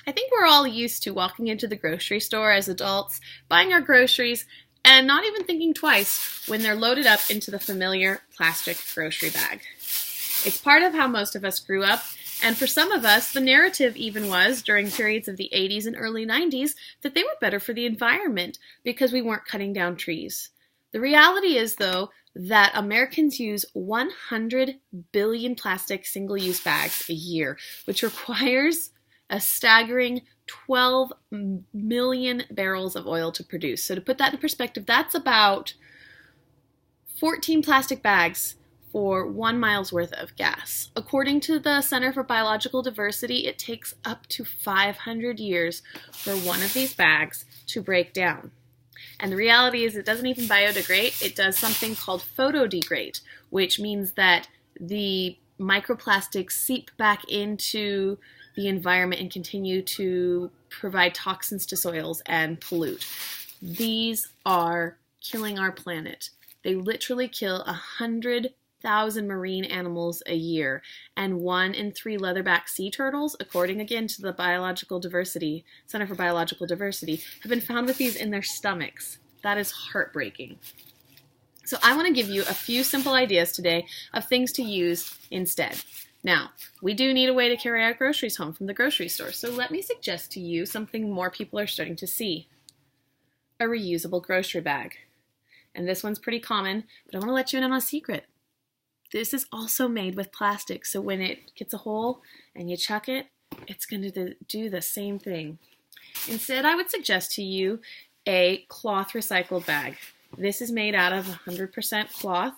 I think we're all used to walking into the grocery store as adults, buying our groceries, and not even thinking twice when they're loaded up into the familiar plastic grocery bag. It's part of how most of us grew up, and for some of us, the narrative even was, during periods of the 80s and early 90s, that they were better for the environment because we weren't cutting down trees. The reality is, though, that Americans use 100 billion plastic single-use bags a year, which requires a staggering 12 million barrels of oil to produce. So to put that in perspective, that's about 14 plastic bags for 1 mile's worth of gas. According to the Center for Biological Diversity, it takes up to 500 years for one of these bags to break down. And the reality is it doesn't even biodegrade. It does something called photodegrade, which means that the microplastics seep back into the environment and continue to provide toxins to soils and pollute. These are killing our planet. They literally kill 100,000 marine animals a year, and 1 in 3 leatherback sea turtles, according again to the Center for Biological Diversity, have been found with these in their stomachs. That is heartbreaking. So I want to give you a few simple ideas today of things to use instead. Now, we do need a way to carry our groceries home from the grocery store, so let me suggest to you something more people are starting to see: a reusable grocery bag. And this one's pretty common, but I want to let you in on a secret. This is also made with plastic, so when it gets a hole and you chuck it, it's going to do the same thing. Instead, I would suggest to you a cloth recycled bag. This is made out of 100% cloth.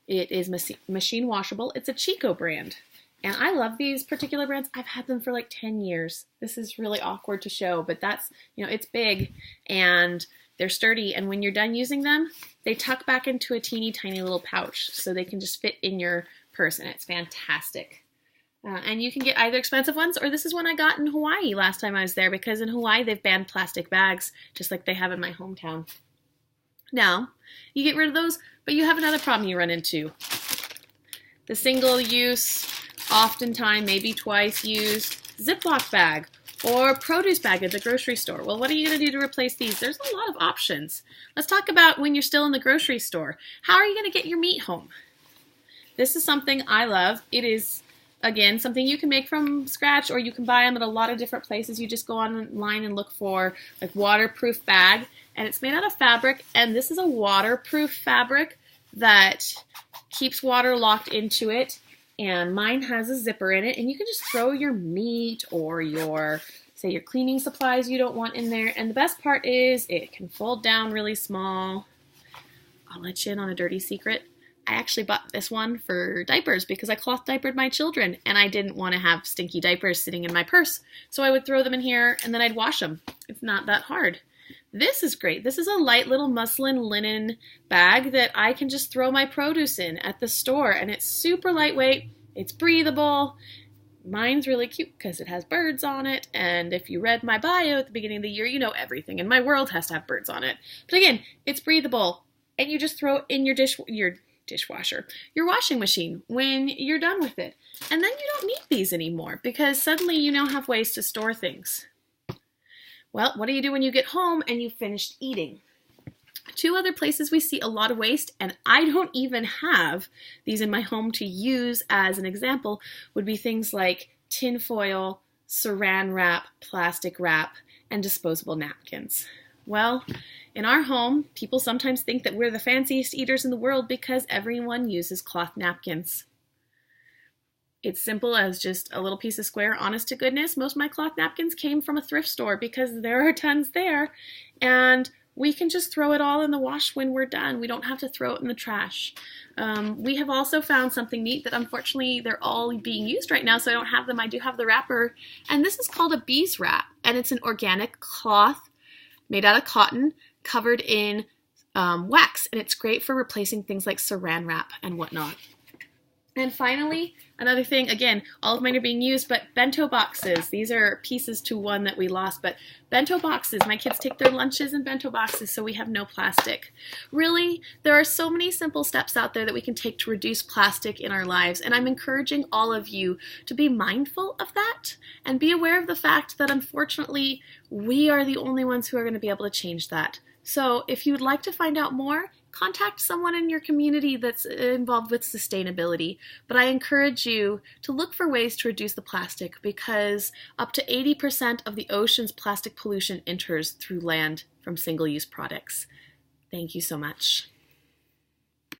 It is machine washable. It's a Chico brand. And I love these particular brands. I've had them for like 10 years. This is really awkward to show, but that's, it's big and they're sturdy. And when you're done using them, they tuck back into a teeny tiny little pouch so they can just fit in your purse, and it's fantastic. And you can get either expensive ones, or this is one I got in Hawaii last time I was there, because in Hawaii they've banned plastic bags just like they have in my hometown. Now, you get rid of those, but you have another problem you run into. The single-use, oftentimes maybe twice used Ziploc bag or produce bag at the grocery store. Well, what are you going to do to replace these? There's a lot of options. Let's talk about when you're still in the grocery store. How are you going to get your meat home? This is something I love. It is, again, something you can make from scratch, or you can buy them at a lot of different places. You just go online and look for like waterproof bag, and it's made out of fabric, and this is a waterproof fabric that keeps water locked into it, and mine has a zipper in it, and you can just throw your meat or your cleaning supplies you don't want in there. And the best part is it can fold down really small. I'll let you in on a dirty secret. I actually bought this one for diapers because I cloth diapered my children, and I didn't want to have stinky diapers sitting in my purse. So I would throw them in here and then I'd wash them. It's not that hard. This is great. This is a light little muslin linen bag that I can just throw my produce in at the store, and it's super lightweight. It's breathable. Mine's really cute because it has birds on it, and if you read my bio at the beginning of the year, you know everything in my world has to have birds on it. But again, it's breathable, and you just throw it in your dishwasher, your washing machine when you're done with it. And then you don't need these anymore because suddenly you now have ways to store things. Well, what do you do when you get home and you've finished eating? 2 other places we see a lot of waste, and I don't even have these in my home to use as an example, would be things like tin foil, saran wrap, plastic wrap, and disposable napkins. Well, in our home, people sometimes think that we're the fanciest eaters in the world because everyone uses cloth napkins. It's simple as just a little piece of square. Honest to goodness, most of my cloth napkins came from a thrift store because there are tons there, and we can just throw it all in the wash when we're done. We don't have to throw it in the trash. We have also found something neat that unfortunately they're all being used right now, so I don't have them. I do have the wrapper, and this is called a bees wrap, and it's an organic cloth made out of cotton covered in wax, and it's great for replacing things like saran wrap and whatnot. And finally, another thing, again, all of mine are being used, but bento boxes. These are pieces to one that we lost, but bento boxes. My kids take their lunches in bento boxes, so we have no plastic. Really, there are so many simple steps out there that we can take to reduce plastic in our lives, and I'm encouraging all of you to be mindful of that and be aware of the fact that unfortunately, we are the only ones who are going to be able to change that. So if you would like to find out more, contact someone in your community that's involved with sustainability. But I encourage you to look for ways to reduce the plastic, because up to 80% of the ocean's plastic pollution enters through land from single-use products. Thank you so much.